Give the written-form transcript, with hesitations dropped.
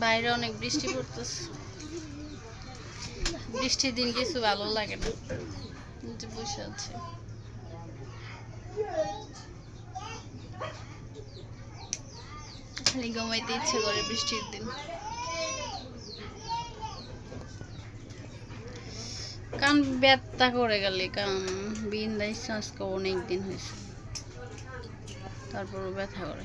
বাইরে অনেক বৃষ্টি পড়তেছে। বৃষ্টির দিন কিছু ভালো লাগে না, বসে আছে। খালি ঘুমাইতে ইচ্ছে করে বৃষ্টির দিন। কান ব্যথা করে গেলে, কান বিন্দাইছে আজকে অনেক দিন হয়েছে, তারপরও ব্যথা করে।